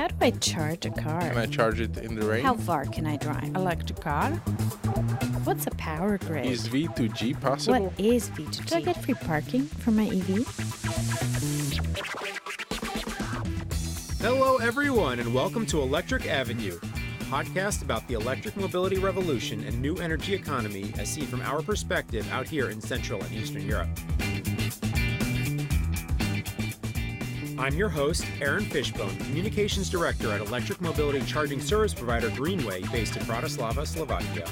How do I charge a car? Can I charge it in the rain? How far can I drive? Electric car? What's a power grid? Is V2G possible? What is V2G? Do I get free parking for my EV? Hello, everyone, and welcome to Electric Avenue, a podcast about the electric mobility revolution and new energy economy as seen from our perspective out here in Central and Eastern Europe. I'm your host, Aaron Fishbone, Communications Director at electric mobility charging service provider GreenWay, based in Bratislava, Slovakia.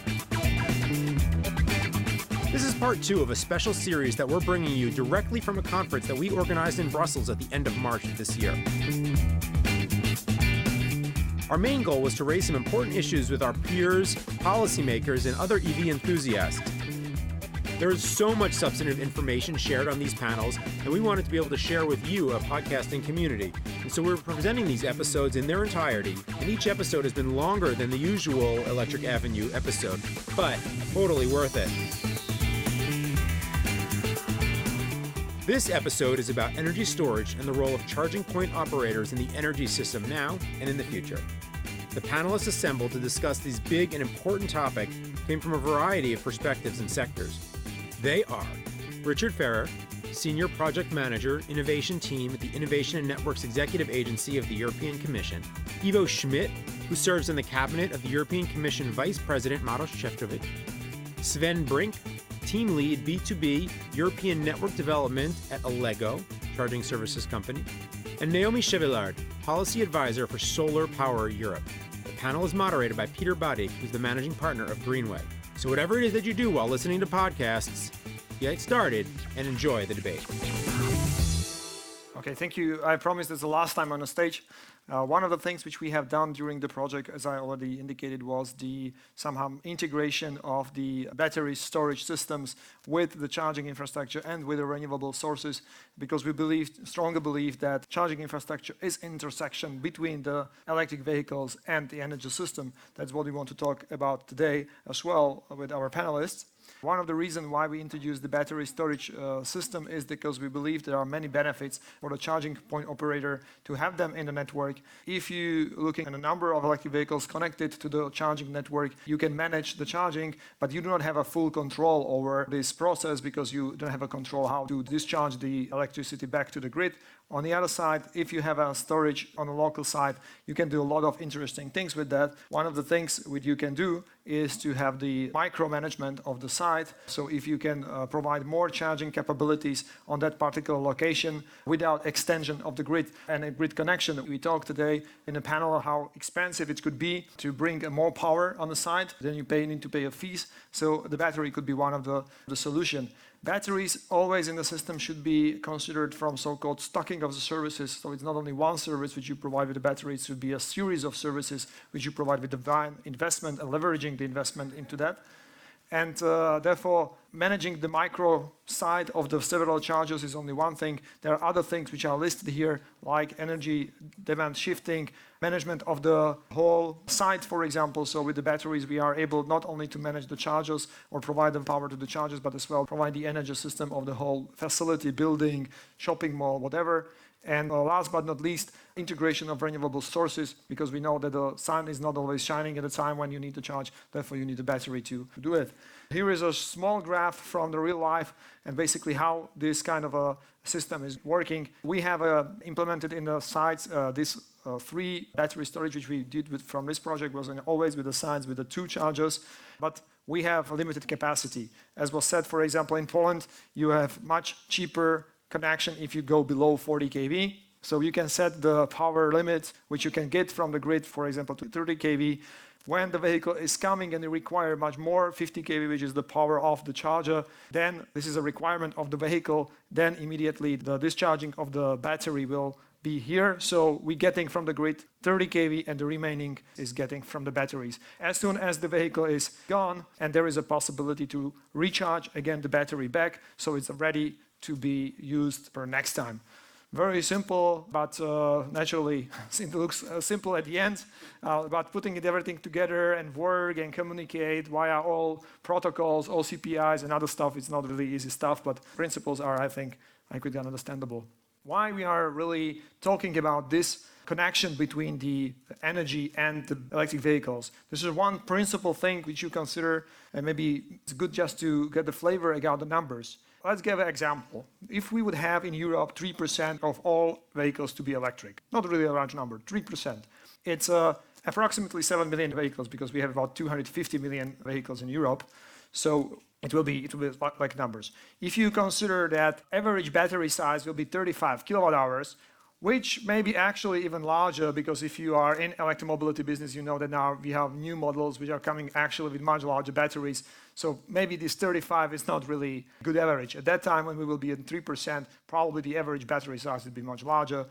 This is part 2 of a special series that we're bringing you directly from a conference that we organized in Brussels at the end of March of this year. Our main goal was to raise some important issues with our peers, policymakers, and other EV enthusiasts. There is so much substantive information shared on these panels, and we wanted to be able to share with you, a podcasting community. And so we're presenting these episodes in their entirety, and each episode has been longer than the usual Electric Avenue episode, but totally worth it. This episode is about energy storage and the role of charging point operators in the energy system now and in the future. The panelists assembled to discuss these big and important topics came from a variety of perspectives and sectors. They are Richard Ferrer, Senior Project Manager, Innovation Team at the Innovation and Networks Executive Agency of the European Commission, Ivo Schmidt, who serves in the Cabinet of the European Commission Vice President Maroš Šefčovič, Sven Brink, Team Lead B2B European Network Development at Allegro, charging services company, and Naomi Chevillard, Policy Advisor for Solar Power Europe. The panel is moderated by Peter Badik, who's the Managing Partner of GreenWay. So whatever it is that you do while listening to podcasts, get started and enjoy the debate. Okay, thank you. I promised it's the last time on the stage. One of the things which we have done during the project, as I already indicated, was the somehow integration of the battery storage systems with the charging infrastructure and with the renewable sources, because we strongly believe that charging infrastructure is intersection between the electric vehicles and the energy system. That's what we want to talk about today as well with our panelists. One of the reasons why we introduced the battery storage system is because we believe there are many benefits for the charging point operator to have them in the network. If you looking at the number of electric vehicles connected to the charging network, you can manage the charging, but you do not have a full control over this process because you don't have a control how to discharge the electricity back to the grid. On the other side, if you have a storage on the local side, you can do a lot of interesting things with that. One of the things which you can do is to have the micromanagement of the site. So if you can provide more charging capabilities on that particular location without extension of the grid and a grid connection. We talked today in the panel how expensive it could be to bring more power on the site. Then you need to pay a fees. So the battery could be one of the solution. Batteries always in the system should be considered from so-called stocking of the services. So it's not only one service which you provide with the battery, it should be a series of services which you provide with the investment and leveraging the investment into that. And therefore, managing the micro side of the several chargers is only one thing. There are other things which are listed here, like energy demand shifting, management of the whole site, for example. So with the batteries, we are able not only to manage the chargers or provide them power to the chargers, but as well provide the energy system of the whole facility, building, shopping mall, whatever. And last but not least, integration of renewable sources, because we know that the sun is not always shining at the time when you need to charge, therefore you need a battery to do it. Here is a small graph from the real life and basically how this kind of a system is working. We have implemented in the sites this 3 battery storage, which we did from this project was always with the sites with the 2 chargers, but we have a limited capacity. As was said, for example, in Poland, you have much cheaper connection if you go below 40 kV. So you can set the power limit, which you can get from the grid, for example, to 30 kV. When the vehicle is coming and they require much more, 50 kV, which is the power of the charger, then this is a requirement of the vehicle, then immediately the discharging of the battery will be here. So we're getting from the grid 30 kV and the remaining is getting from the batteries. As soon as the vehicle is gone and there is a possibility to recharge again the battery back, so it's ready to be used for next time. Very simple, but naturally it looks simple at the end. But putting everything together and work and communicate via all protocols, all CPIs and other stuff, it's not really easy stuff, but principles are, I think, quite understandable. Why we are really talking about this connection between the energy and the electric vehicles. This is one principal thing which you consider, and maybe it's good just to get the flavor about the numbers. Let's give an example. If we would have in Europe 3% of all vehicles to be electric, not really a large number, 3%, it's approximately 7 million vehicles because we have about 250 million vehicles in Europe. So it will be like numbers. If you consider that average battery size will be 35 kilowatt hours, which may be actually even larger, because if you are in electromobility business, you know that now we have new models which are coming actually with much larger batteries. So maybe this 35 is not really good average. At that time, when we will be at 3%, probably the average battery size would be much larger.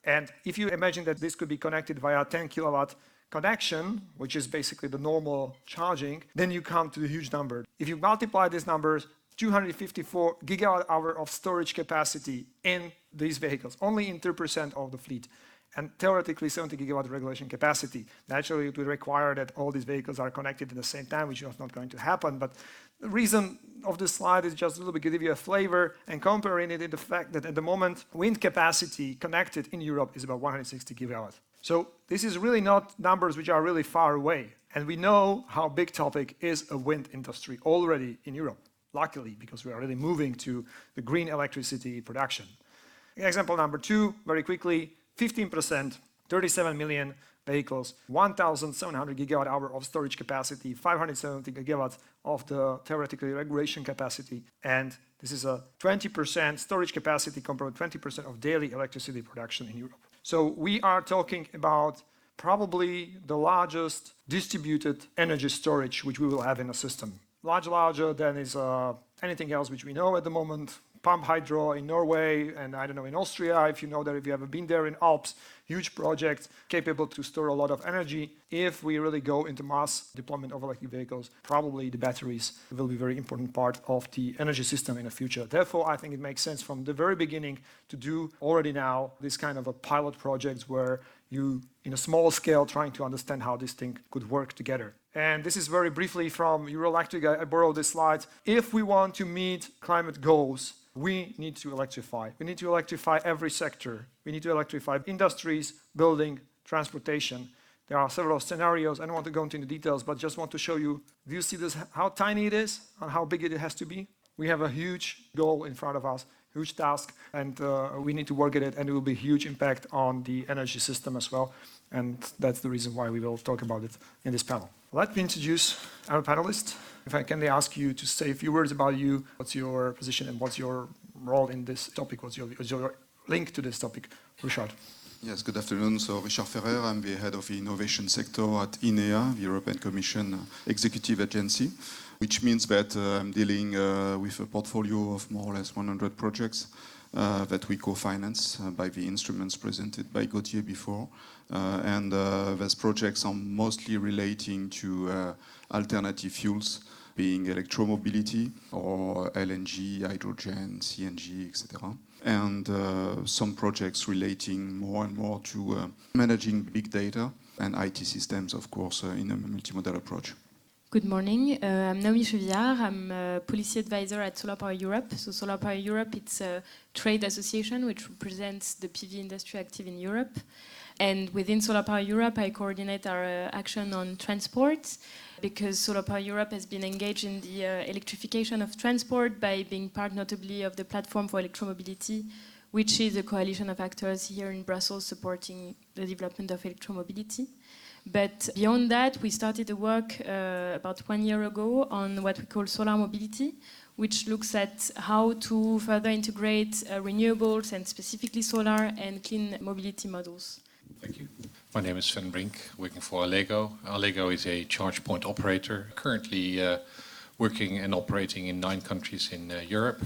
And if you imagine that this could be connected via 10 kilowatt connection, which is basically the normal charging, then you come to the huge number. If you multiply these numbers, 254 gigawatt hour of storage capacity in these vehicles, only in 3% of the fleet, and theoretically 70 gigawatt regulation capacity. Naturally, it will require that all these vehicles are connected at the same time, which is not going to happen. But the reason of this slide is just a little bit to give you a flavor and comparing it in the fact that at the moment, wind capacity connected in Europe is about 160 gigawatts. So this is really not numbers which are really far away. And we know how big topic is a wind industry already in Europe, luckily, because we are really moving to the green electricity production. Example number 2, very quickly, 15%, 37 million vehicles, 1,700 gigawatt hour of storage capacity, 570 gigawatts of the theoretical regulation capacity, and this is a 20% storage capacity compared to 20% of daily electricity production in Europe. So we are talking about probably the largest distributed energy storage which we will have in a system. Larger than is anything else which we know at the moment. Pump hydro in Norway, and I don't know, in Austria, if you know that, if you have been there in Alps, huge projects capable to store a lot of energy. If we really go into mass deployment of electric vehicles, probably the batteries will be a very important part of the energy system in the future. Therefore, I think it makes sense from the very beginning to do already now this kind of a pilot projects where you, in a small scale, trying to understand how this thing could work together. And this is very briefly from Euroelectric. I borrowed this slide. If we want to meet climate goals, we need to electrify. We need to electrify every sector. We need to electrify industries, building, transportation. There are several scenarios. I don't want to go into the details, but just want to show you. Do you see this, how tiny it is and how big it has to be? We have a huge goal in front of us, huge task, and we need to work at it, and it will be a huge impact on the energy system as well. And that's the reason why we will talk about it in this panel. Let me introduce our panelists. If I can ask you to say a few words about you, what's your position and what's your role in this topic, what's your link to this topic? Richard. Yes, good afternoon. So Richard Ferrer, I'm the head of the innovation sector at INEA, the European Commission Executive Agency, which means that I'm dealing with a portfolio of more or less 100 projects that we co-finance by the instruments presented by Gauthier before. And those projects are mostly relating to alternative fuels, being electromobility or LNG, hydrogen, CNG, etc. And some projects relating more and more to managing big data and IT systems, of course, in a multimodal approach. Good morning. I'm Naomi Chevillard. I'm a policy advisor at Solar Power Europe. So Solar Power Europe, it's a trade association which represents the PV industry active in Europe. And within Solar Power Europe, I coordinate our action on transport, because Solar Power Europe has been engaged in the electrification of transport by being part notably of the Platform for Electromobility, which is a coalition of actors here in Brussels supporting the development of electromobility. But beyond that, we started the work about 1 year ago on what we call solar mobility, which looks at how to further integrate renewables and specifically solar and clean mobility models. Thank you. My name is Sven Brink, working for Allegro. Allegro is a charge point operator, currently working and operating in 9 countries in Europe.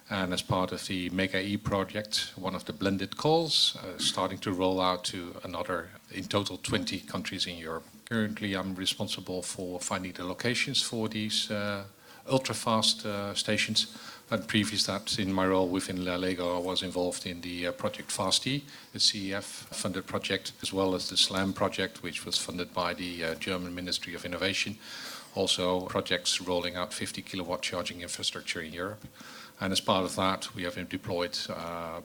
And as part of the Mega E project, one of the blended calls, starting to roll out to another, in total 20 countries in Europe. Currently, I'm responsible for finding the locations for these ultra-fast stations. And previous to that, in my role within Allegro, I was involved in the project FAST-E, the CEF-funded project, as well as the SLAM project, which was funded by the German Ministry of Innovation. Also, projects rolling out 50 kilowatt charging infrastructure in Europe. And as part of that, we have deployed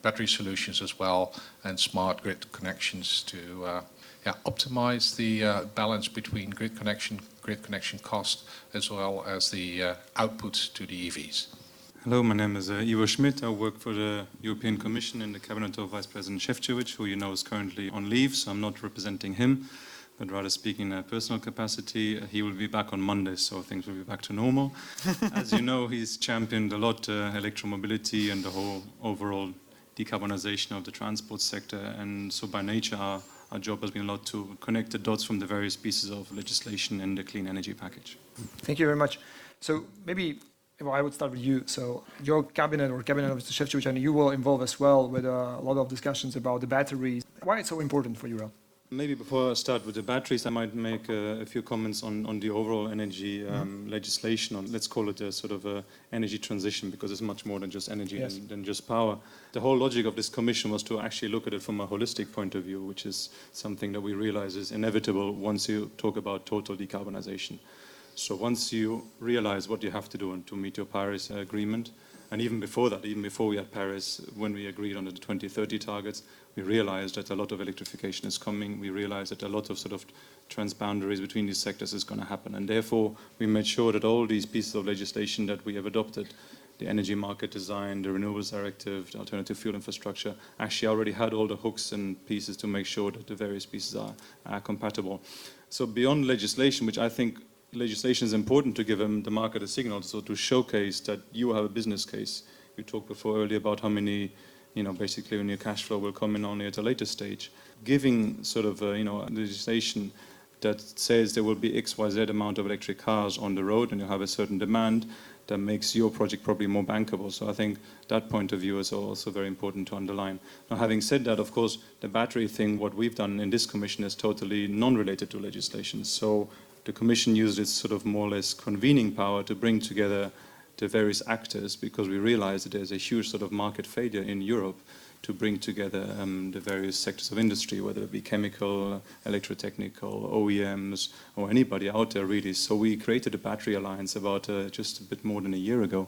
battery solutions as well and smart grid connections to optimize the balance between grid connection cost, as well as the output to the EVs. Hello, my name is Ivo Schmidt. I work for the European Commission in the cabinet of Vice President Šefčovič, who you know is currently on leave, so I'm not representing him, but rather speaking in a personal capacity. He will be back on Monday, so things will be back to normal. As you know, he's championed a lot electromobility and the whole overall decarbonization of the transport sector, and so by nature our job has been a lot to connect the dots from the various pieces of legislation in the clean energy package. Thank you very much. So maybe I would start with you. So your cabinet or cabinet of Mr. Šefčovič, and you will involve as well with a lot of discussions about the batteries. Why it's so important for Europe? Maybe before I start with the batteries, I might make a few comments on the overall energy legislation, or let's call it a sort of a energy transition, because it's much more than just energy than just power. The whole logic of this commission was to actually look at it from a holistic point of view, which is something that we realize is inevitable once you talk about total decarbonization. So once you realize what you have to do to meet your Paris agreement, and even before that, even before we had Paris, when we agreed on the 2030 targets, we realized that a lot of electrification is coming. We realized that a lot of sort of transboundaries between these sectors is going to happen. And therefore, we made sure that all these pieces of legislation that we have adopted, the energy market design, the Renewables Directive, the alternative fuel infrastructure, actually already had all the hooks and pieces to make sure that the various pieces are compatible. So beyond legislation, which I think legislation is important to give the market a signal, so to showcase that you have a business case. You talked before earlier about how many, basically when your cash flow will come in only at a later stage. Giving sort of, legislation that says there will be X, Y, Z amount of electric cars on the road and you have a certain demand, that makes your project probably more bankable. So I think that point of view is also very important to underline. Now, having said that, of course, the battery thing, what we've done in this commission is totally non-related to legislation. So the Commission used its sort of more or less convening power to bring together the various actors, because we realized that there's a huge sort of market failure in Europe to bring together the various sectors of industry, whether it be chemical, electrotechnical, OEMs, or anybody out there really. So we created a battery alliance about just a bit more than a year ago.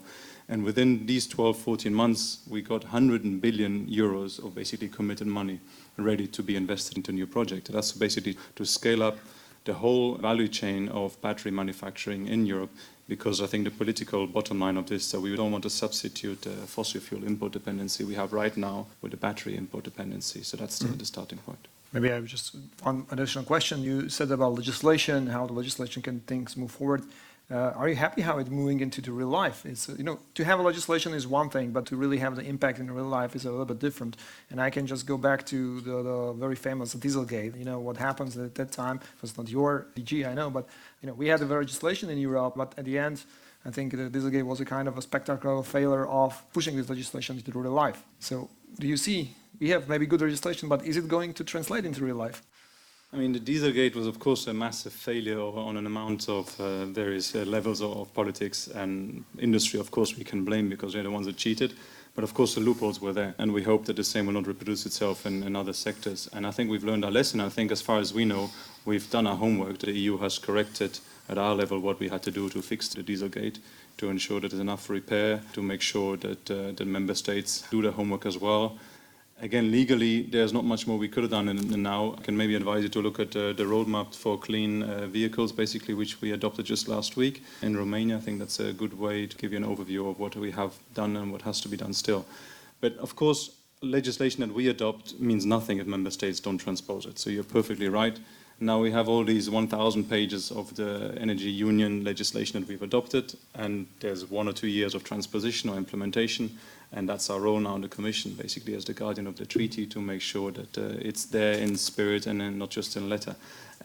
And within these 12, 14 months, we got 100 billion euros of basically committed money ready to be invested into a new project. That's basically to scale up the whole value chain of battery manufacturing in Europe, because I think the political bottom line of this is that we don't want to substitute the fossil fuel import dependency we have right now with the battery import dependency. So that's the starting point. Maybe I have just one additional question. You said about legislation, how the legislation can things move forward. Are you happy how it's moving into the real life? It's, to have a legislation is one thing, but to really have the impact in real life is a little bit different. And I can just go back to the very famous Dieselgate. What happens at that time. It was not your DG, I know, but we had a legislation in Europe, but at the end, I think the Dieselgate was a kind of a spectacular failure of pushing this legislation into real life. So do you see, we have maybe good legislation, but is it going to translate into real life? I mean, the Dieselgate was, of course, a massive failure on an amount of various levels of politics and industry. Of course, we can blame because they're the ones that cheated. But of course, the loopholes were there. And we hope that the same will not reproduce itself in other sectors. And I think we've learned our lesson. I think as far as we know, we've done our homework. The EU has corrected at our level what we had to do to fix the Dieselgate, to ensure that there's enough repair, to make sure that the member states do their homework as well. Again, legally, there's not much more we could have done now. I can maybe advise you to look at the roadmap for clean vehicles, basically, which we adopted just last week in Romania. I think that's a good way to give you an overview of what we have done and what has to be done still. But of course, legislation that we adopt means nothing if member states don't transpose it. So you're perfectly right. Now we have all these 1,000 pages of the Energy Union legislation that we've adopted, and there's 1 or 2 years of transposition or implementation. And that's our role now in the Commission, basically as the guardian of the treaty, to make sure that it's there in spirit and then not just in letter.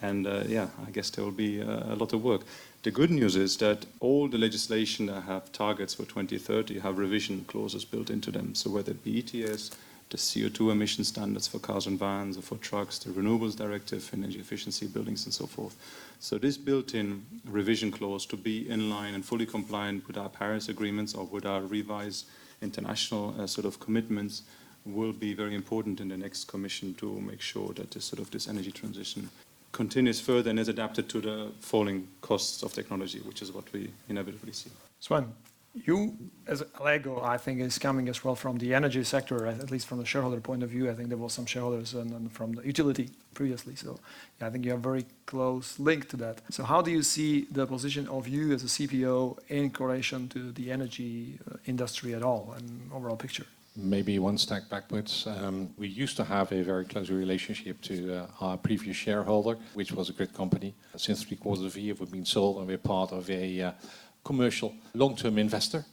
And I guess there will be a lot of work. The good news is that all the legislation that have targets for 2030 have revision clauses built into them. So whether it be ETS, the CO2 emission standards for cars and vans or for trucks, the Renewables Directive, energy efficiency, buildings and so forth. So this built-in revision clause to be in line and fully compliant with our Paris agreements or with our revised international sort of commitments will be very important in the next Commission to make sure that this energy transition continues further and is adapted to the falling costs of technology, which is what we inevitably see. Sven, You, as Allegro, I think is coming as well from the energy sector, at least from the shareholder point of view. I think there was some shareholders and from the utility previously. So yeah, I think you have a very close link to that. So how do you see the position of you as a CPO in correlation to the energy industry at all and overall picture? Maybe one step backwards. We used to have a very close relationship to our previous shareholder, which was a grid company. Since 3/4 of a year, we've been sold and we're part of a commercial long-term investor,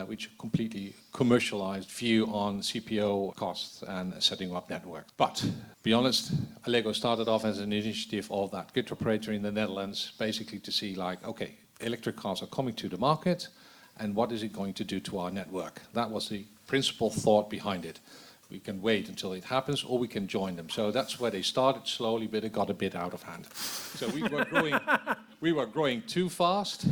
which completely commercialized view on CPO costs and setting up networks. But to be honest, Allegro started off as an initiative of that grid operator in the Netherlands, basically to see like, okay, electric cars are coming to the market, and what is it going to do to our network? That was the principal thought behind it. We can wait until it happens, or we can join them. So that's where they started slowly, but it got a bit out of hand. So we were growing too fast,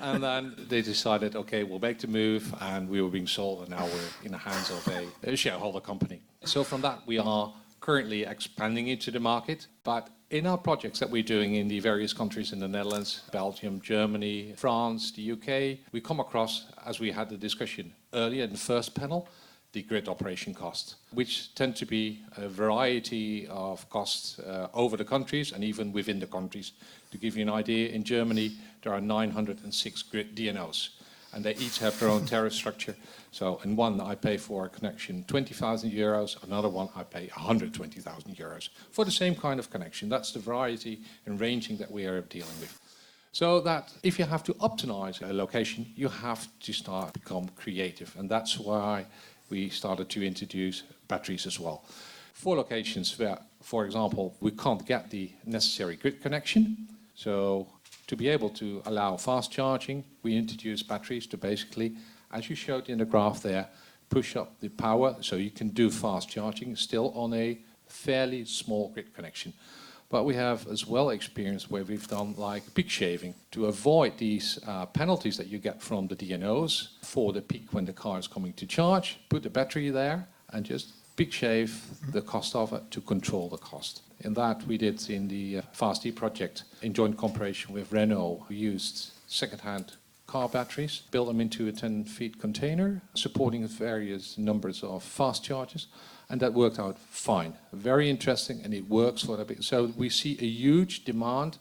and then they decided, okay, we'll make the move, and we were being sold, and now we're in the hands of a shareholder company. So from that, we are currently expanding into the market, but in our projects that we're doing in the various countries in the Netherlands, Belgium, Germany, France, the UK, we come across, as we had the discussion earlier in the first panel, the grid operation costs, which tend to be a variety of costs over the countries and even within the countries. To give you an idea, in Germany, there are 906 grid DNOs, and they each have their own tariff structure. So in one, I pay for a connection 20,000 euros, another one I pay 120,000 euros for the same kind of connection. That's the variety and ranging that we are dealing with. So that if you have to optimize a location, you have to start to become creative, and that's why we started to introduce batteries as well. For locations where, for example, we can't get the necessary grid connection, so to be able to allow fast charging, we introduce batteries to basically, as you showed in the graph there, push up the power so you can do fast charging still on a fairly small grid connection. But we have as well experience where we've done like peak shaving to avoid these penalties that you get from the DNOs for the peak when the car is coming to charge. Put the battery there and just peak shave the cost of it to control the cost. And that we did in the Fast-E project in joint cooperation with Renault. We used second-hand car batteries, built them into a 10-feet container, supporting various numbers of fast chargers. And that worked out fine. Very interesting, and it works for the. So we see a huge demand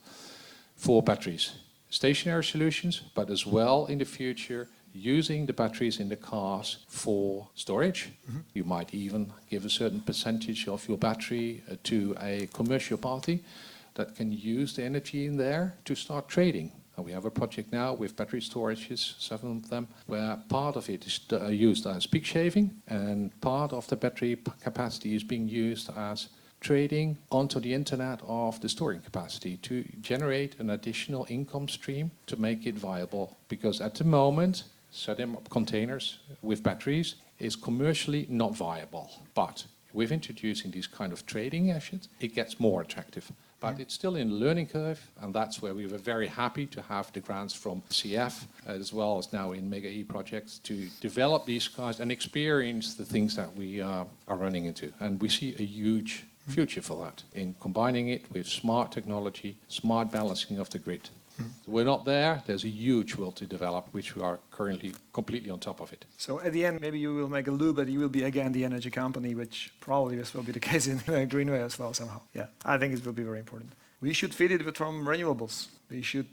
for batteries, stationary solutions, but as well in the future using the batteries in the cars for storage. You might even give a certain percentage of your battery to a commercial party that can use the energy in there to start trading. And we have a project now with battery storages, 7 of them, where part of it is used as peak shaving and part of the battery capacity is being used as trading onto the internet of the storing capacity to generate an additional income stream to make it viable. Because at the moment, setting up containers with batteries is commercially not viable. But with introducing these kind of trading assets, it gets more attractive. But it's still in the learning curve, and that's where we were very happy to have the grants from CF, as well as now in Mega E projects, to develop these guys and experience the things that we are running into. And we see a huge future for that in combining it with smart technology, smart balancing of the grid. We're not there. There's a huge will to develop, which we are currently completely on top of it. So at the end, maybe you will make a loop, but you will be again the energy company, which probably this will be the case in GreenWay as well somehow. Yeah, I think it will be very important. We should feed it from renewables. We should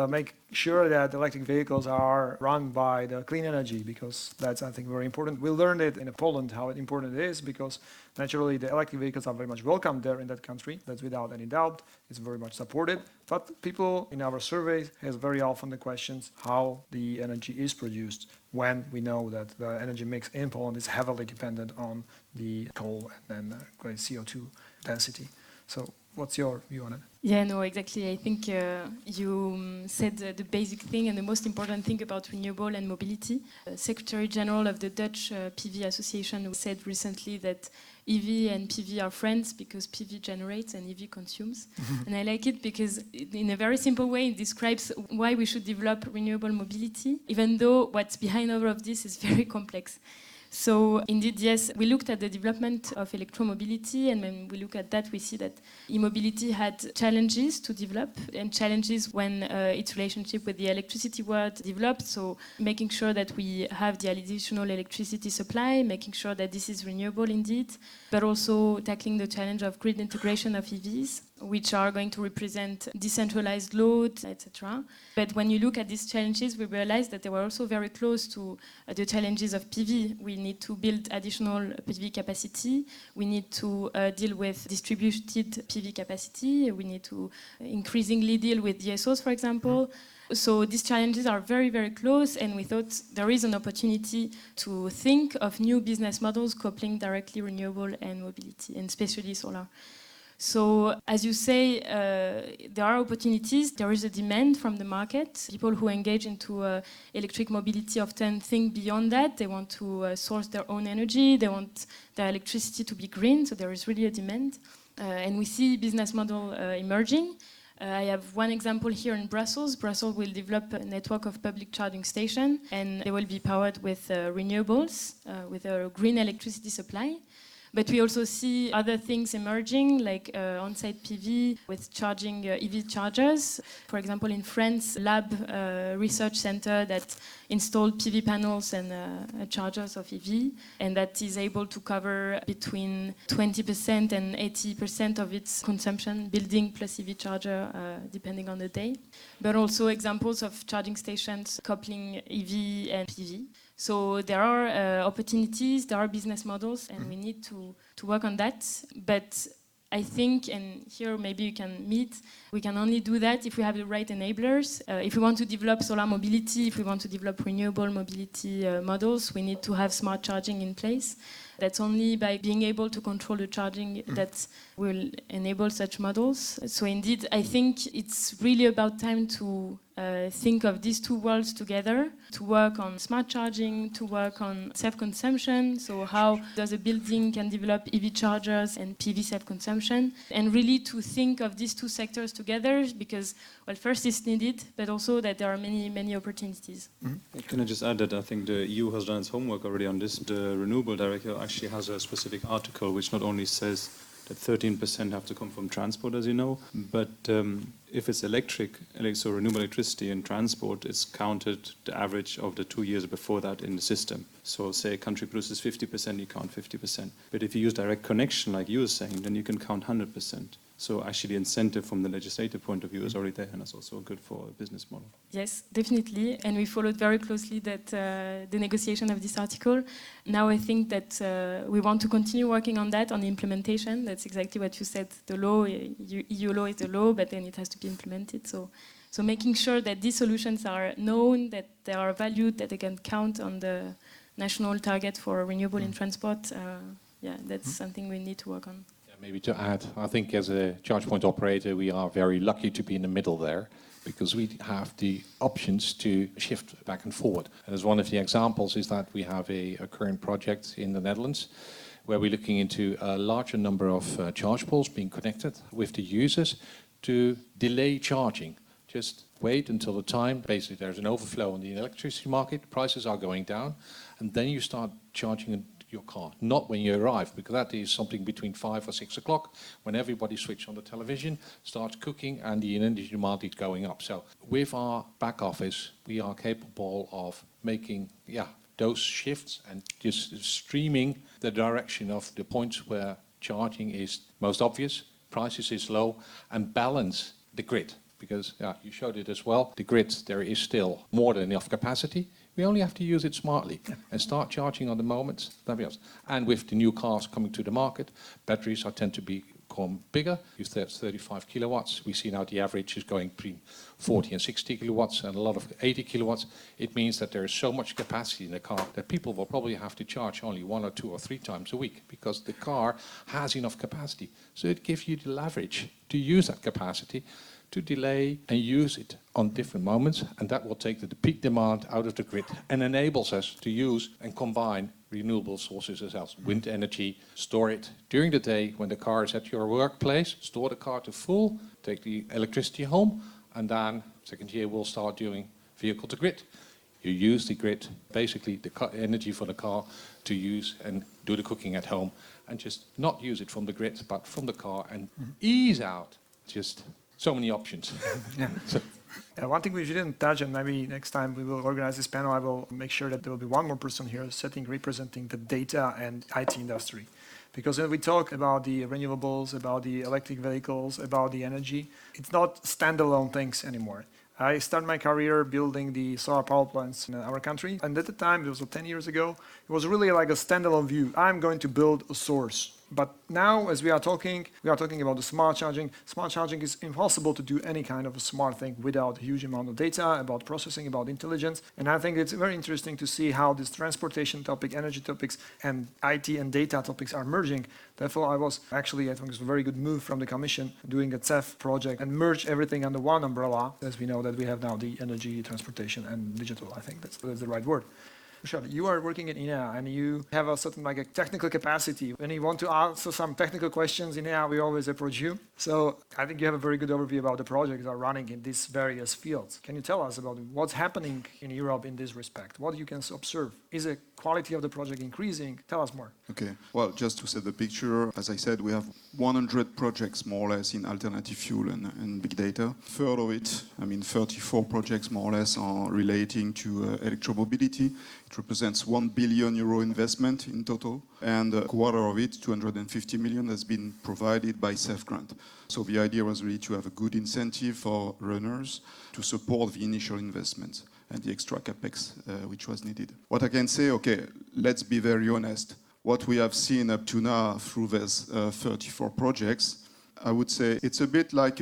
make sure that electric vehicles are run by the clean energy, because that's, I think, very important. We learned it in Poland, how important it is, because naturally the electric vehicles are very much welcome there in that country. That's without any doubt. It's very much supported. But people in our surveys has very often the questions how the energy is produced when we know that the energy mix in Poland is heavily dependent on the coal and great CO2 density. So what's your view on it? Yeah, no, exactly. I think you said the basic thing and the most important thing about renewable and mobility. Secretary General of the Dutch PV Association said recently that EV and PV are friends because PV generates and EV consumes. And I like it because in a very simple way it describes why we should develop renewable mobility, even though what's behind all of this is very complex. So indeed, yes, we looked at the development of electromobility, and when we look at that, we see that e-mobility had challenges to develop, and challenges when its relationship with the electricity world developed. So making sure that we have the additional electricity supply, making sure that this is renewable indeed, but also tackling the challenge of grid integration of EVs, which are going to represent decentralized load, etc. But when you look at these challenges, we realize that they were also very close to the challenges of PV. We need to build additional PV capacity. We need to deal with distributed PV capacity. We need to increasingly deal with DSOs, for example. So these challenges are very, very close, and we thought there is an opportunity to think of new business models coupling directly renewable and mobility, and especially solar. So, as you say, there are opportunities, there is a demand from the market. People who engage into electric mobility often think beyond that. They want to source their own energy, they want their electricity to be green, so there is really a demand. And we see business model emerging. I have one example here in Brussels. Brussels will develop a network of public charging stations, and they will be powered with renewables, with a green electricity supply. But we also see other things emerging, like on-site PV with charging EV chargers. For example, in France, Lab research center that installed PV panels and chargers of EV, and that is able to cover between 20% and 80% of its consumption, building plus EV charger, depending on the day. But also examples of charging stations coupling EV and PV. So there are opportunities, there are business models, and we need to work on that. But I think, and here maybe you can meet, we can only do that if we have the right enablers. If we want to develop solar mobility, if we want to develop renewable mobility models, we need to have smart charging in place. That's only by being able to control the charging that will enable such models. So indeed, I think it's really about time to think of these two worlds together, to work on smart charging, to work on self-consumption, so how does a building can develop EV chargers and PV self-consumption, and really to think of these two sectors together, because, well, first it's needed, but also that there are many, many opportunities. Can I just add that I think the EU has done its homework already on this. The Renewable Directive actually has a specific article which not only says that 13% have to come from transport, as you know, but if it's electric, so renewable electricity and transport, it's counted the average of the 2 years before that in the system. So say a country produces 50%, you count 50%. But if you use direct connection, like you were saying, then you can count 100%. So actually the incentive from the legislative point of view is already there, and it's also good for a business model. Yes, definitely. And we followed very closely that the negotiation of this article. Now I think that we want to continue working on that, on the implementation. That's exactly what you said. The law, EU law is the law, but then it has to be implemented. So making sure that these solutions are known, that they are valued, that they can count on the national target for renewable in transport, that's something we need to work on. Maybe to add, I think as a charge point operator, we are very lucky to be in the middle there, because we have the options to shift back and forward. And as one of the examples is that we have a current project in the Netherlands where we're looking into a larger number of charge poles being connected with the users to delay charging. Just wait until the time, basically there's an overflow in the electricity market, prices are going down, and then you start charging your car, not when you arrive, because that is something between 5 or 6 o'clock when everybody switches on the television, starts cooking, and the energy demand is going up. So with our back office, we are capable of making those shifts and just streaming the direction of the points where charging is most obvious, prices is low, and balance the grid. Because you showed it as well, the grid, there is still more than enough capacity. We only have to use it smartly and start charging on the moments. And with the new cars coming to the market, batteries tend to become bigger. You said 35 kilowatts. We see now the average is going between 40 and 60 kilowatts and a lot of 80 kilowatts. It means that there is so much capacity in the car that people will probably have to charge only 1 or 2 or 3 times a week because the car has enough capacity. So it gives you the leverage to use that capacity to delay and use it on different moments, and that will take the peak demand out of the grid and enables us to use and combine renewable sources as well. Wind energy, store it during the day when the car is at your workplace, store the car to full, take the electricity home, and then second year we'll start doing vehicle to grid. You use the grid, basically the energy for the car, to use and do the cooking at home, and just not use it from the grid, but from the car, and ease out. Just so many options. Yeah. One thing we didn't touch, and maybe next time we will organize this panel, I will make sure that there will be one more person here representing the data and IT industry. Because when we talk about the renewables, about the electric vehicles, about the energy, it's not standalone things anymore. I started my career building the solar power plants in our country, and at the time, it was 10 years ago, it was really like a standalone view. I'm going to build a source. But now, as we are talking about the smart charging. Smart charging is impossible to do any kind of a smart thing without a huge amount of data, about processing, about intelligence. And I think it's very interesting to see how this transportation topic, energy topics, and IT and data topics are merging. Therefore, I think it's a very good move from the Commission doing a CEF project and merge everything under one umbrella, as we know that we have now the energy, transportation, and digital. I think that's the right word. Michel, you are working in INEA and you have a certain a technical capacity. When you want to answer some technical questions in INEA, we always approach you. So I think you have a very good overview about the projects that are running in these various fields. Can you tell us about what's happening in Europe in this respect? What you can observe? Is the quality of the project increasing? Tell us more. Okay, well, just to set the picture, as I said, we have 100 projects more or less in alternative fuel and big data. Third of it, 34 projects more or less are relating to electromobility. It represents €1 billion investment in total, and a quarter of it, 250 million, has been provided by CEF grant. So the idea was really to have a good incentive for runners to support the initial investments and the extra capex which was needed. What I can say, okay, let's be very honest. What we have seen up to now through these 34 projects, I would say it's a bit like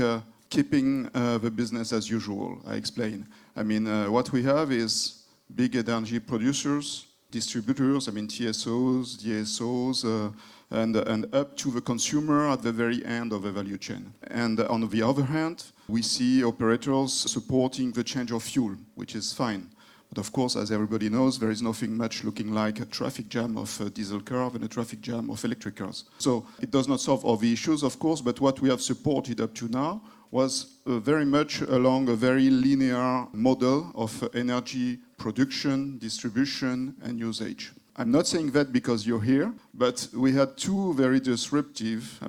keeping the business as usual. I explain. What we have is big energy producers, distributors, TSOs, DSOs, and up to the consumer at the very end of the value chain. And on the other hand, we see operators supporting the change of fuel, which is fine. But of course, as everybody knows, there is nothing much looking like a traffic jam of a diesel car and a traffic jam of electric cars. So it does not solve all the issues, of course, but what we have supported up to now was very much along a very linear model of energy production, distribution, and usage. I'm not saying that because you're here, but we had two very disruptive,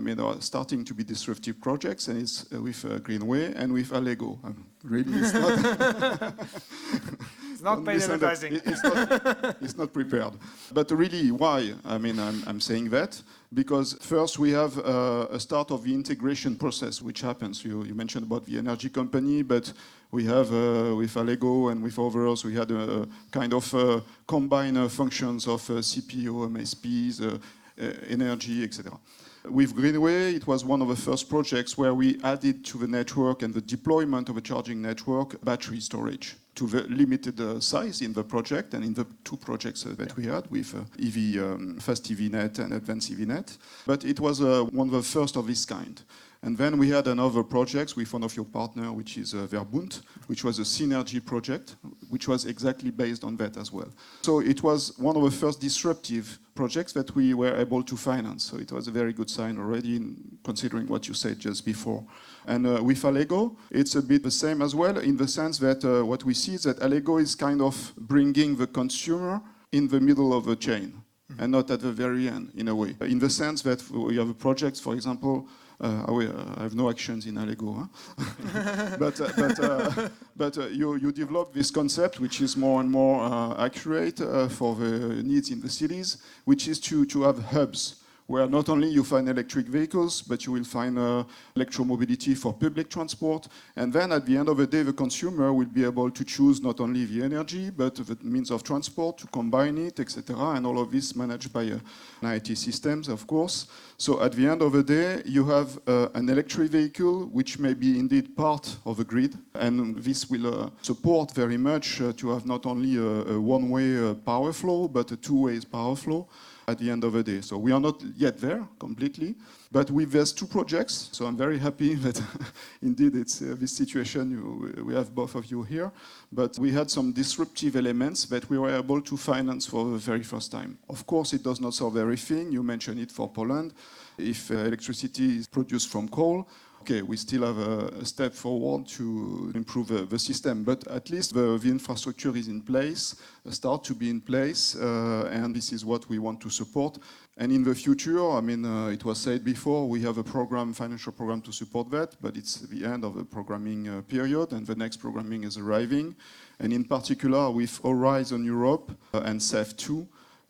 starting to be disruptive projects, and it's with GreenWay and with Allegro. Really, it's not... It's not paid advertising. It's not prepared. But really, why? I'm saying that because first we have a start of the integration process, which happens. You mentioned about the energy company, but we have with Allegro and with others, we had a kind of combined functions of CPO, MSPs, energy, etc. With GreenWay, it was one of the first projects where we added to the network and the deployment of a charging network battery storage to the limited size in the project and in the two projects that we had with Fast EV Net and Advanced EV Net. But it was one of the first of this kind. And then we had another project with one of your partners, which is Verbund, which was a synergy project, which was exactly based on that as well. So it was one of the first disruptive projects that we were able to finance. So it was a very good sign already, considering what you said just before. And with Allegro, it's a bit the same as well, in the sense that what we see is that Allegro is kind of bringing the consumer in the middle of the chain, and not at the very end, in a way. In the sense that we have projects, for example, I have no actions in Allegro, but you develop this concept, which is more and more accurate for the needs in the cities, which is to have hubs where not only you find electric vehicles, but you will find electromobility for public transport. And then at the end of the day, the consumer will be able to choose not only the energy, but the means of transport, to combine it, etc. And all of this managed by IT systems, of course. So at the end of the day, you have an electric vehicle, which may be indeed part of a grid. And this will support very much to have not only a one-way power flow, but a two-way power flow at the end of the day. So we are not yet there completely, but with these two projects, so I'm very happy that indeed it's this situation, we have both of you here, but we had some disruptive elements that we were able to finance for the very first time. Of course, it does not solve everything. You mentioned it for Poland. If electricity is produced from coal, Okay, we still have a step forward to improve the system, but at least the infrastructure is in place, start to be in place, and this is what we want to support. And in the future, I mean, it was said before, we have a program, financial program to support that, but it's the end of the programming period, and the next programming is arriving. And in particular, with Horizon Europe and CEF2,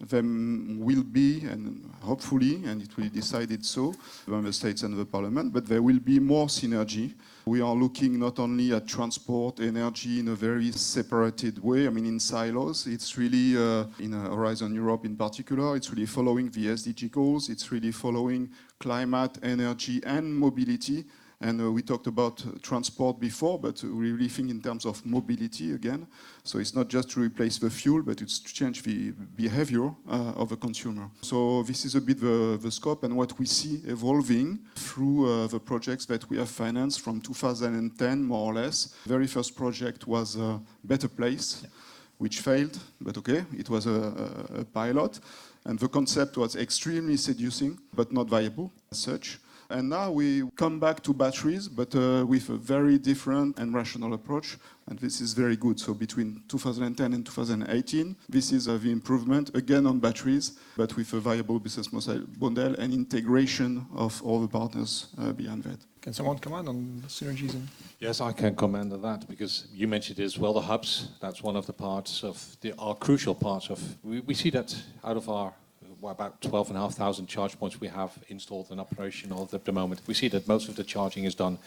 there will be, and hopefully, and it will be decided so, the member states and the parliament, but there will be more synergy. We are looking not only at transport, energy in a very separated way, I mean in silos. It's really, in Horizon Europe in particular, it's really following the SDG goals, it's really following climate, energy and mobility. And we talked about transport before, but we really think in terms of mobility again. So it's not just to replace the fuel, but it's to change the behavior of the consumer. So this is a bit the scope and what we see evolving through the projects that we have financed from 2010, more or less. The very first project was Better Place, which failed, but okay, it was a pilot. And the concept was extremely seducing, but not viable as such. And now we come back to batteries, but with a very different and rational approach. And this is very good. So between 2010 and 2018, this is the improvement, again on batteries, but with a viable business model and integration of all the partners behind that. Can someone comment on the synergies? Yes, I can comment on that, because you mentioned it as well, the hubs. That's one of the parts of our crucial parts of, we see that out of our about 12,500 charge points we have installed and operational at the moment. We see that most of the charging is done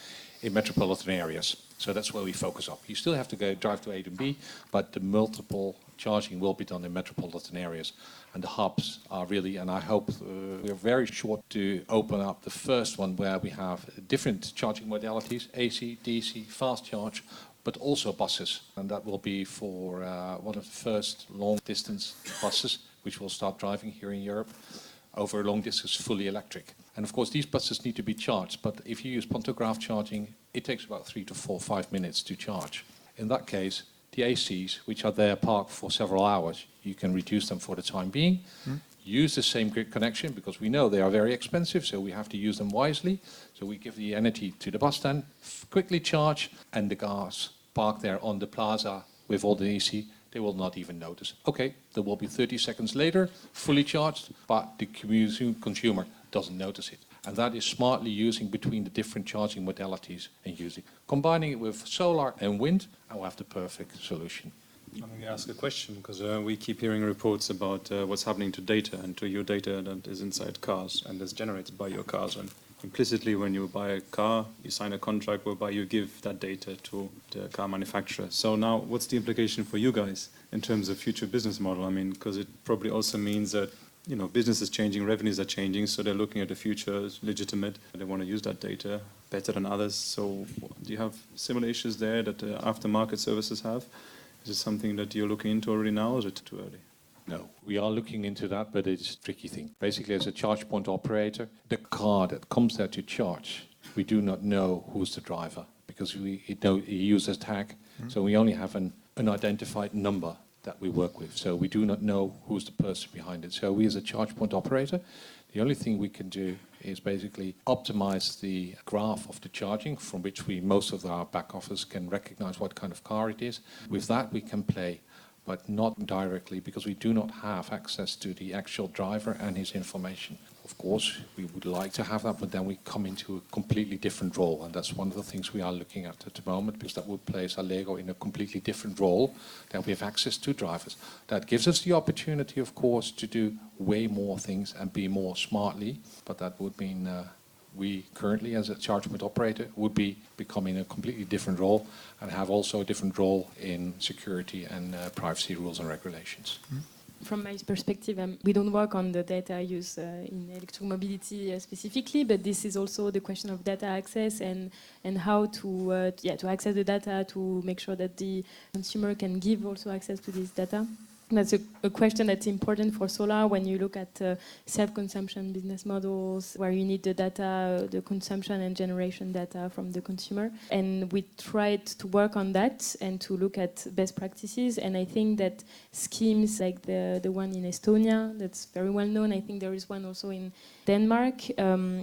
in metropolitan areas. So that's where we focus on. You still have to go drive to A to B, but the multiple charging will be done in metropolitan areas. And the hubs are really, and I hope we're very short to open up the first one where we have different charging modalities, AC, DC, fast charge, but also buses. And that will be for one of the first long distance buses, which will start driving here in Europe over a long distance, fully electric. And of course, these buses need to be charged, but if you use pantograph charging, it takes about 3 to 5 minutes to charge. In that case, the ACs, which are there parked for several hours, you can reduce them for the time being, use the same grid connection, because we know they are very expensive, so we have to use them wisely. So we give the energy to the bus stand, quickly charge, and the cars parked there on the plaza with all the AC, they will not even notice. Okay, there will be 30 seconds later, fully charged, but the consumer doesn't notice it. And that is smartly using between the different charging modalities and combining it with solar and wind, and we'll have the perfect solution. Let me ask a question, because we keep hearing reports about what's happening to data and to your data that is inside cars and is generated by your cars. And implicitly, when you buy a car, you sign a contract whereby you give that data to the car manufacturer. So now, what's the implication for you guys in terms of future business model? I mean, because it probably also means that, you know, business is changing, revenues are changing, so they're looking at the future as legitimate. They want to use that data better than others. So do you have similar issues there that aftermarket services have? Is it something that you're looking into already now, or is it too early? No, we are looking into that, but it's a tricky thing. Basically, as a charge point operator, the car that comes there to charge, we do not know who's the driver, because we use a tag, so we only have an unidentified number that we work with. So we do not know who's the person behind it. So we, as a charge point operator, the only thing we can do is basically optimize the graph of the charging, from which most of our back office can recognize what kind of car it is. With that, we can play, but not directly, because we do not have access to the actual driver and his information. Of course, we would like to have that, but then we come into a completely different role, and that's one of the things we are looking at the moment, because that would place Allegro in a completely different role, that we have access to drivers. That gives us the opportunity, of course, to do way more things and be more smartly, but that would mean we currently, as a charge point operator, would be becoming a completely different role and have also a different role in security and privacy rules and regulations. From my perspective, we don't work on the data use in electromobility specifically, but this is also the question of data access and how to access the data to make sure that the consumer can give also access to this data. That's a question that's important for solar when you look at self-consumption business models where you need the data, the consumption and generation data from the consumer. And we tried to work on that and to look at best practices. And I think that schemes like the one in Estonia, that's very well known. I think there is one also in Denmark.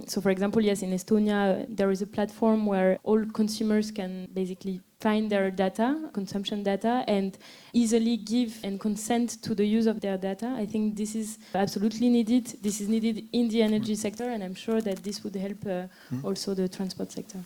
So for example, yes, in Estonia, there is a platform where all consumers can basically find their data, consumption data, and easily give and consent to the use of their data. I think this is absolutely needed. This is needed in the energy sector, and I'm sure that this would help also the transport sector.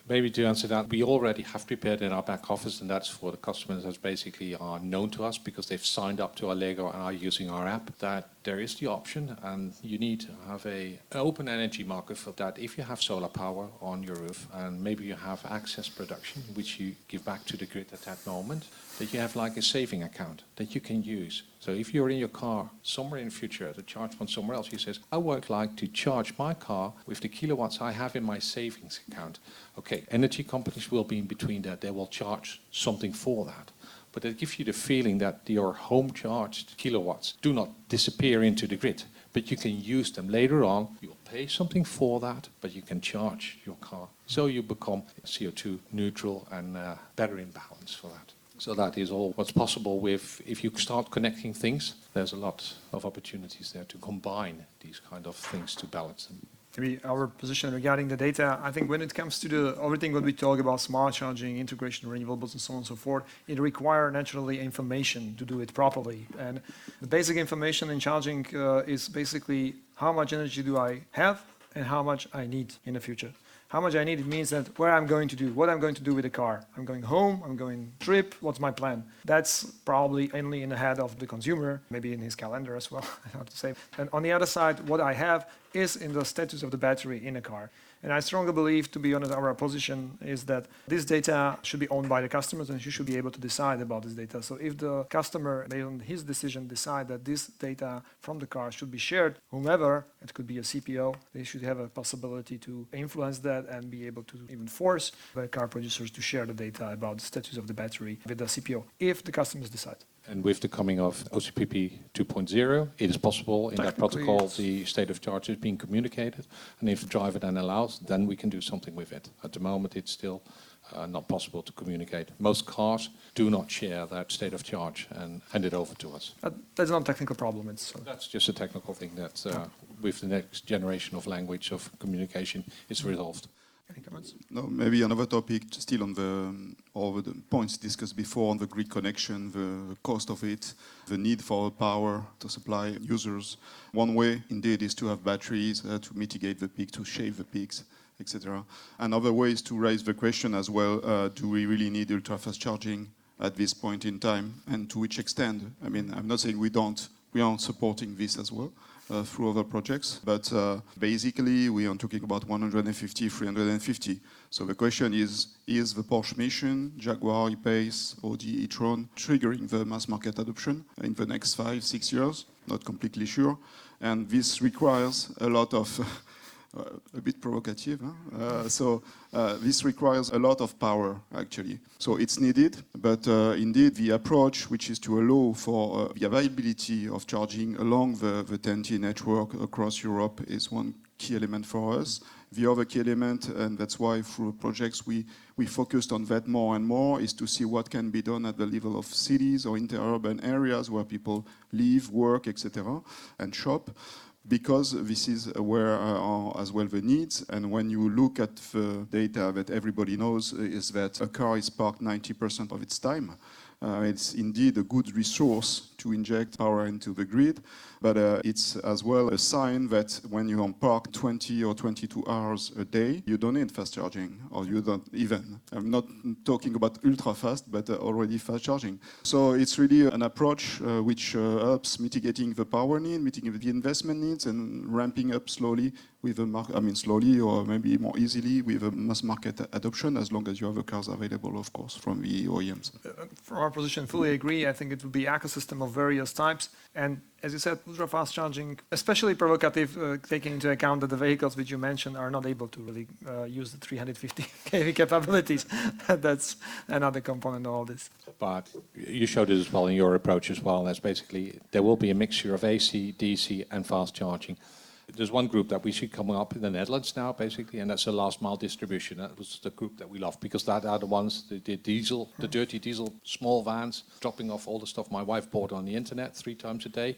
Maybe to answer that, we already have prepared in our back office, and that's for the customers that basically are known to us because they've signed up to Allegro and are using our app, that there is the option, and you need to have an open energy market for that. If you have solar power on your roof and maybe you have excess production, which you give back to the grid at that moment, that you have like a saving account that you can use. So if you're in your car somewhere in the future to charge one somewhere else, you say, I would like to charge my car with the kilowatts I have in my savings account. Okay, energy companies will be in between that. They will charge something for that. But it gives you the feeling that your home charged kilowatts do not disappear into the grid, but you can use them later on. You'll pay something for that, but you can charge your car. So you become CO2 neutral and better in balance for that. So that is all what's possible with, if you start connecting things, there's a lot of opportunities there to combine these kind of things to balance them. Maybe our position regarding the data, I think when it comes to everything what we talk about, smart charging, integration, renewables, and so on and so forth, it requires naturally information to do it properly. And the basic information in charging is basically how much energy do I have and how much I need in the future. How much I need, it means that where I'm going to do, what I'm going to do with the car. I'm going home, I'm going trip, what's my plan? That's probably only in the head of the consumer, maybe in his calendar as well, I have to say. And on the other side, what I have is in the status of the battery in a car. And I strongly believe, to be honest, our position is that this data should be owned by the customers and he should be able to decide about this data. So if the customer, based on his decision, decide that this data from the car should be shared, whomever, it could be a CPO, they should have a possibility to influence that and be able to even force the car producers to share the data about the status of the battery with the CPO, if the customers decide. And with the coming of OCPP 2.0, it is possible in that protocol the state of charge is being communicated. And if the driver then allows, then we can do something with it. At the moment, it's still not possible to communicate. Most cars do not share that state of charge and hand it over to us. That's not a technical problem. That's just a technical thing that with the next generation of language of communication is resolved. Any comments? No, maybe another topic, still on all the points discussed before on the grid connection, the cost of it, the need for power to supply users. One way, indeed, is to have batteries to mitigate the peak, to shave the peaks, etc. Another way is to raise the question as well, do we really need ultra-fast charging at this point in time, and to which extent? I mean, I'm not saying we aren't supporting this as well. Through other projects, but basically we are talking about 150, 350. So the question is the Porsche Mission, Jaguar E-Pace, Audi e-tron triggering the mass market adoption in the next 5-6 years? Not completely sure. And this requires a lot of, a bit provocative, huh? This requires a lot of power, actually. So it's needed, but indeed the approach, which is to allow for the availability of charging along the TEN-T network across Europe is one key element for us. The other key element, and that's why through projects we focused on that more and more, is to see what can be done at the level of cities or interurban areas where people live, work, etc., and shop. Because this is where are as well the needs, and when you look at the data that everybody knows is that a car is parked 90% of its time. It's indeed a good resource to inject power into the grid, but it's as well a sign that when you are parked 20 or 22 hours a day, you don't need fast charging, or you don't even. I'm not talking about ultra fast, but already fast charging. So it's really an approach which helps mitigating the power need, mitigating the investment needs, and ramping up slowly with a slowly or maybe more easily with a mass market adoption, as long as you have the cars available, of course, from the OEMs. From our position, fully agree. I think it would be ecosystem of various types. And as you said, ultra fast charging, especially provocative, taking into account that the vehicles which you mentioned are not able to really use the 350 kV capabilities. That's another component of all this. But you showed it as well in your approach as well. That's basically, there will be a mixture of AC, DC and fast charging. There's one group that we see coming up in the Netherlands now, basically, and that's the last mile distribution. That was the group that we love, because that are the ones, the diesel, the dirty diesel, small vans, dropping off all the stuff my wife bought on the internet 3 times a day.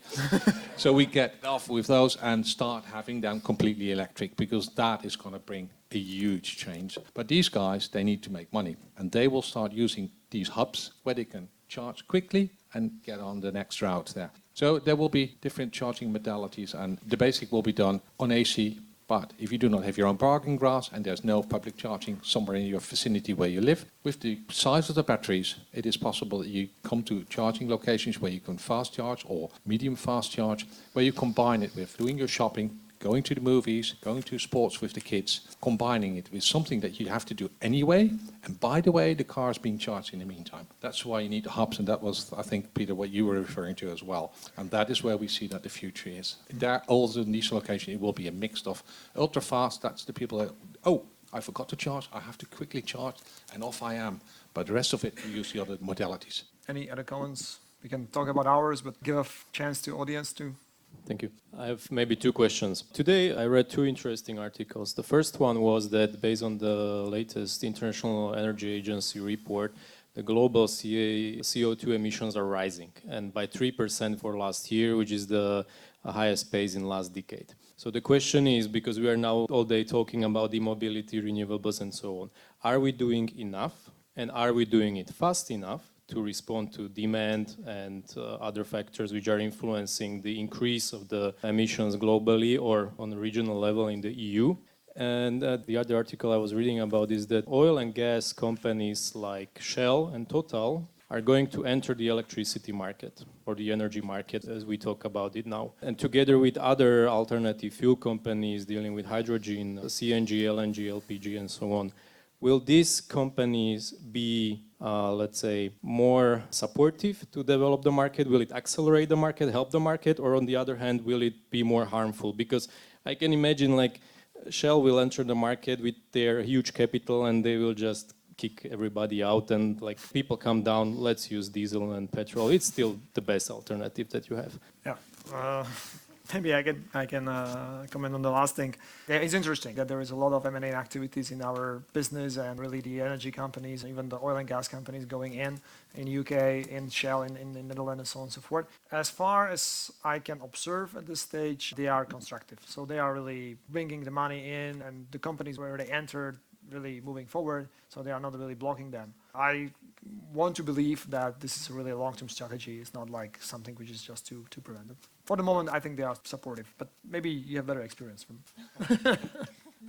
So we get off with those and start having them completely electric, because that is going to bring a huge change. But these guys, they need to make money, and they will start using these hubs where they can charge quickly and get on the next route there. So there will be different charging modalities, and the basic will be done on AC. But if you do not have your own parking grass and there's no public charging somewhere in your vicinity where you live, with the size of the batteries, it is possible that you come to charging locations where you can fast charge or medium fast charge, where you combine it with doing your shopping, going to the movies, going to sports with the kids, combining it with something that you have to do anyway. And by the way, the car is being charged in the meantime. That's why you need the hubs, and that was, I think, Peter, what you were referring to as well. And that is where we see that the future is. There also in these locations, it will be a mix of ultra fast, that's the people that, oh, I forgot to charge, I have to quickly charge, and off I am. But the rest of it, you use the other modalities. Any other comments? We can talk about hours, but give a chance to audience to. Thank you. I have maybe 2 questions. Today I read 2 interesting articles. The first one was that based on the latest International Energy Agency report, the global CO2 emissions are rising, and by 3% for last year, which is the highest pace in last decade. So the question is, because we are now all day talking about e-mobility, renewables and so on, are we doing enough, and are we doing it fast enough to respond to demand and other factors which are influencing the increase of the emissions globally or on a regional level in the EU? And the other article I was reading about is that oil and gas companies like Shell and Total are going to enter the electricity market or the energy market as we talk about it now. And together with other alternative fuel companies dealing with hydrogen, CNG, LNG, LPG and so on, will these companies be, let's say, more supportive to develop the market? Will it accelerate the market, help the market? Or on the other hand, will it be more harmful? Because I can imagine like Shell will enter the market with their huge capital and they will just kick everybody out and like people come down, let's use diesel and petrol. It's still the best alternative that you have. Yeah. Maybe I can comment on the last thing. Yeah, it's interesting that there is a lot of M&A activities in our business, and really the energy companies, even the oil and gas companies going in UK, in Shell, in the Netherlands, and so on and so forth. As far as I can observe at this stage, they are constructive. So they are really bringing the money in, and the companies where they entered really moving forward, so they are not really blocking them. I want to believe that this is really a long-term strategy. It's not like something which is just to prevent it. For the moment, I think they are supportive, but maybe you have better experience from.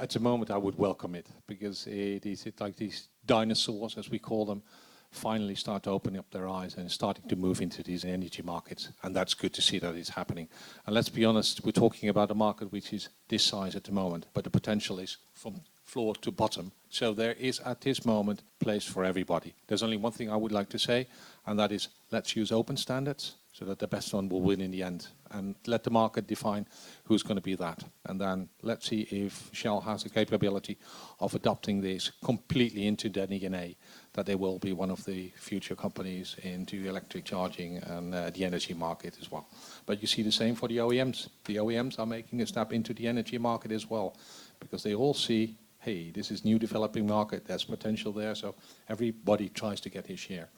At the moment, I would welcome it, because it's like these dinosaurs, as we call them, finally start to open up their eyes and starting to move into these energy markets. And that's good to see that it's happening. And let's be honest, we're talking about a market which is this size at the moment, but the potential is from floor to bottom. So there is at this moment place for everybody. There's only one thing I would like to say, and that is let's use open standards so that the best one will win in the end. And let the market define who's going to be that. And then let's see if Shell has the capability of adopting this completely into their DNA, that they will be one of the future companies into electric charging and the energy market as well. But you see the same for the OEMs. The OEMs are making a step into the energy market as well, because they all see, hey, this is new developing market, there's potential there, so everybody tries to get his share.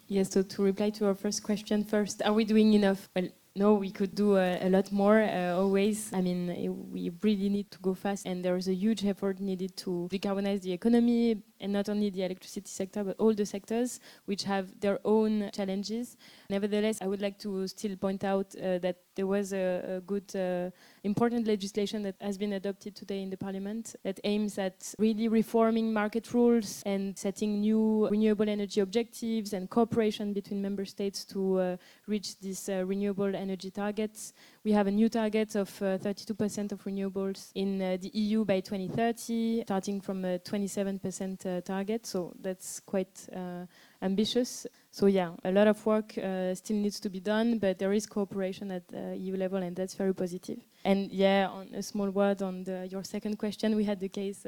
Yes, so to reply to our first question first, are we doing enough? Well, no, we could do a lot more, always. I mean, we really need to go fast, and there is a huge effort needed to decarbonize the economy, and not only the electricity sector, but all the sectors which have their own challenges. Nevertheless, I would like to still point out that there was a good important legislation that has been adopted today in the Parliament that aims at really reforming market rules and setting new renewable energy objectives and cooperation between member states to reach these renewable energy targets. We have a new target of 32% of renewables in the EU by 2030, starting from a 27% target. So that's quite ambitious. So yeah, a lot of work still needs to be done, but there is cooperation at EU level, and that's very positive. And yeah, on a small word on your second question, we had the case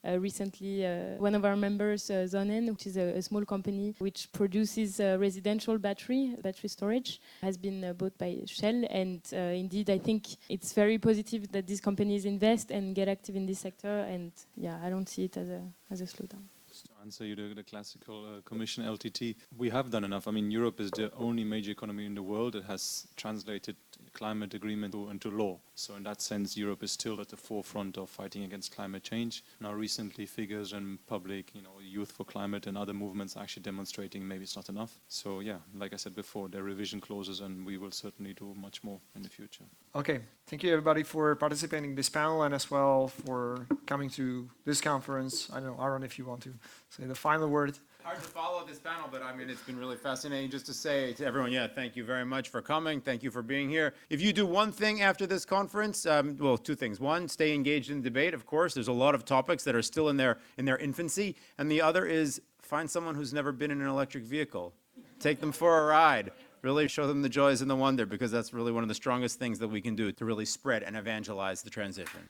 recently, one of our members, Zonen, which is a small company which produces residential battery storage, has been bought by Shell. And indeed, I think it's very positive that these companies invest and get active in this sector. And yeah, I don't see it as a slowdown. To answer you the classical Commission LTT, we have done enough. I mean, Europe is the only major economy in the world that has translated climate agreement into law. So in that sense, Europe is still at the forefront of fighting against climate change. Now recently, figures in public, Youth for Climate and other movements are actually demonstrating maybe it's not enough. So yeah, like I said before, there are revision clauses and we will certainly do much more in the future. Okay, thank you everybody for participating in this panel and as well for coming to this conference. I don't know, Aaron, if you want to say the final word. Hard to follow this panel, but I mean, it's been really fascinating just to say to everyone, yeah, thank you very much for coming. Thank you for being here. If you do one thing after this conference, well, two things. One, stay engaged in debate, of course. There's a lot of topics that are still in their infancy. And the other is find someone who's never been in an electric vehicle. Take them for a ride. Really show them the joys and the wonder, because that's really one of the strongest things that we can do to really spread and evangelize the transition.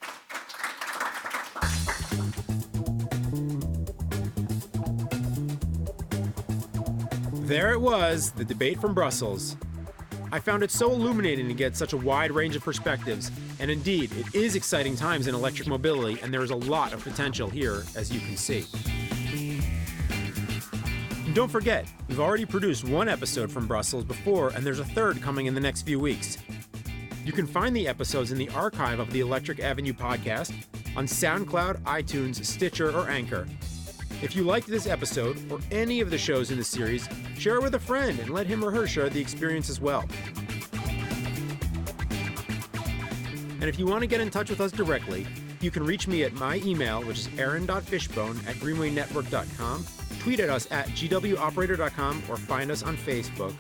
There it was, the debate from Brussels. I found it so illuminating to get such a wide range of perspectives, and indeed, it is exciting times in electric mobility, and there is a lot of potential here, as you can see. And don't forget, we've already produced one episode from Brussels before, and there's a third coming in the next few weeks. You can find the episodes in the archive of the Electric Avenue podcast on SoundCloud, iTunes, Stitcher, or Anchor. If you liked this episode, or any of the shows in the series, share it with a friend and let him or her share the experience as well. And if you want to get in touch with us directly, you can reach me at my email, which is aaron.fishbone@greenwaynetwork.com, tweet at us at gwoperator.com, or find us on Facebook.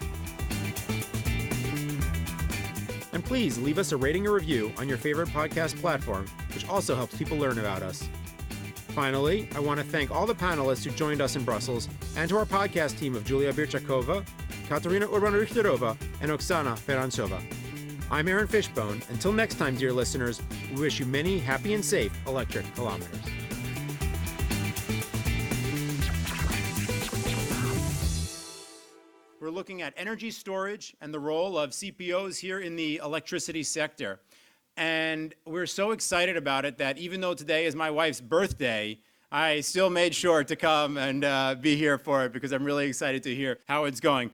And please leave us a rating or review on your favorite podcast platform, which also helps people learn about us. Finally, I want to thank all the panelists who joined us in Brussels, and to our podcast team of Julia Birchakova, Katarina Urban-Richterova, and Oksana Ferantsova. I'm Aaron Fishbone. Until next time, dear listeners, we wish you many happy and safe electric kilometers. We're looking at energy storage and the role of CPOs here in the electricity sector. And we're so excited about it that even though today is my wife's birthday, I still made sure to come and be here for it, because I'm really excited to hear how it's going.